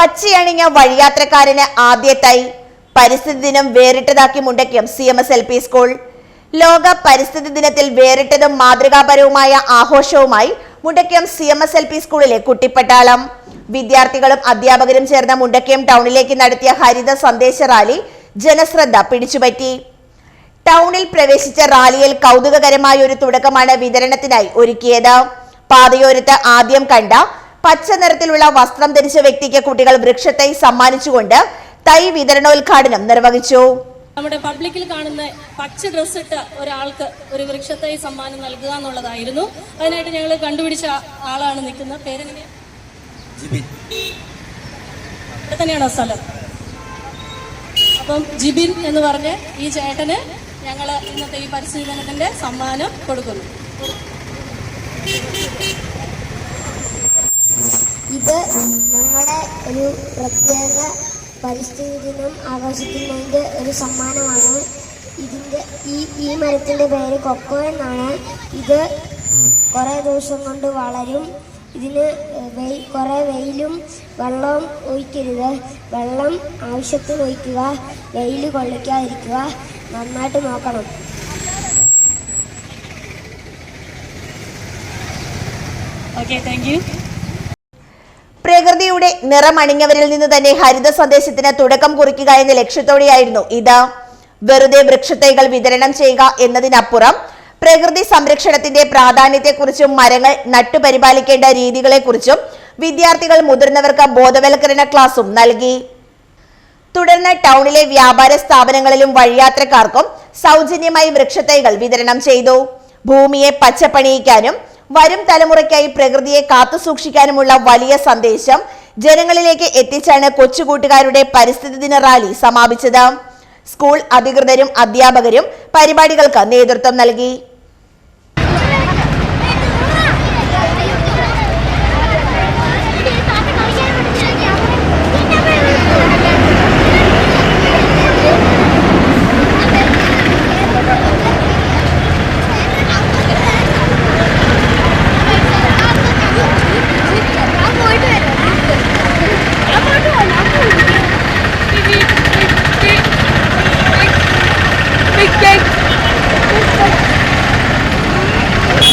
പച്ചയണിഞ്ഞ വഴിയാത്രക്കാരന് ആദ്യ തൈ. പരിസ്ഥിതി ദിനം വേറിട്ടതാക്കി മുണ്ടയ്ക്കും CMS-LP സ്കൂൾ. ലോക പരിസ്ഥിതി ദിനത്തിൽ വേറിട്ടതും മാതൃകാപരവുമായ ആഘോഷവുമായി മുണ്ടയ്ക്കും CMS-LP സ്കൂളിലെ കുട്ടിപ്പട്ടാളം. വിദ്യാർത്ഥികളും അധ്യാപകരും ചേർന്ന മുണ്ടയ്ക്കും ടൗണിലേക്ക് നടത്തിയ ഹരിത സന്ദേശ റാലി ജനശ്രദ്ധ പിടിച്ചുപറ്റി. ടൗണിൽ പ്രവേശിച്ച റാലിയിൽ കൗതുകകരമായ ഒരു തുടക്കമാണ് വിതരണത്തിനായി ഒരുക്കിയത്. പാതയോരത്ത് ആദ്യം കണ്ട പച്ച നിറത്തിലുള്ള വസ്ത്രം ധരിച്ച വ്യക്തിക്ക് കുട്ടികൾ വൃക്ഷത്തൈ സമ്മാനിച്ചുകൊണ്ട് തൈ വിതരണോദ്ഘാടനം നിർവഹിച്ചു. നമ്മുടെ പബ്ലിക്കിൽ കാണുന്ന പച്ച ഡ്രസ് ഇട്ട ഒരാൾക്ക് ഒരു വൃക്ഷത്തൈ സമ്മാനം നൽകുക എന്നുള്ളതായിരുന്നു. അതിനായിട്ട് ഞങ്ങൾ കണ്ടുപിടിച്ച ആളാണ് നിൽക്കുന്ന. പേരെങ്ങനെയാ? ഇവിടെ തന്നെയാണോ സ്ഥലം? അപ്പം ജിബിൻ എന്ന് പറഞ്ഞ് ഈ ചേട്ടന് ഞങ്ങൾ ഇന്നത്തെ ഈ പരിസ്ഥിതി ദിനത്തിന്റെ സമ്മാനം കൊടുക്കുന്നു. ഇത് നമ്മുടെ ഒരു പ്രത്യേക പരിസ്ഥിതി ദിനം ആഘോഷിക്കുന്നതിൻ്റെ ഒരു സമ്മാനമാണ്. ഈ മരത്തിൻ്റെ പേര് കൊക്കോ എന്നാണ്. ഇത് കുറേ ദിവസം കൊണ്ട് വളരും. ഇതിന് കുറേ വെയിലും വെള്ളവും ഒഴിക്കരുത്. വെള്ളം ആവശ്യത്തിന് ഒഴിക്കുക, വെയിൽ കൊള്ളിക്കാതിരിക്കുക, നന്നായിട്ട് നോക്കണം. Okay, thank you. പ്രകൃതിയുടെ നിറമണിഞ്ഞവരിൽ നിന്ന് തന്നെ ഹരിത സന്ദേശത്തിന് തുടക്കം കുറിക്കുക എന്ന ലക്ഷ്യത്തോടെയായിരുന്നു ഇത്. വെറുതെ വൃക്ഷത്തൈകൾ വിതരണം ചെയ്യുക എന്നതിനപ്പുറം പ്രകൃതി സംരക്ഷണത്തിന്റെ പ്രാധാന്യത്തെക്കുറിച്ചും മരങ്ങൾ നട്ടുപരിപാലിക്കേണ്ട രീതികളെക്കുറിച്ചും വിദ്യാർത്ഥികൾ മുതിർന്നവർക്ക് ബോധവൽക്കരണ ക്ലാസും നൽകി. തുടർന്ന് ടൗണിലെ വ്യാപാര സ്ഥാപനങ്ങളിലും വഴിയാത്രക്കാർക്കും സൗജന്യമായി വൃക്ഷത്തൈകൾ വിതരണം ചെയ്തു. ഭൂമിയെ പച്ചപ്പണിയിക്കാനും വരും തലമുറയ്ക്കായി പ്രകൃതിയെ കാത്തുസൂക്ഷിക്കാനുമുള്ള വലിയ സന്ദേശം ജനങ്ങളിലേക്ക് എത്തിച്ചാണ് കൊച്ചുകൂട്ടുകാരുടെ പരിസ്ഥിതി ദിന റാലി സമാപിച്ചത്. സ്കൂൾ അധികൃതരും അധ്യാപകരും പരിപാടികൾക്ക് നേതൃത്വം നൽകി.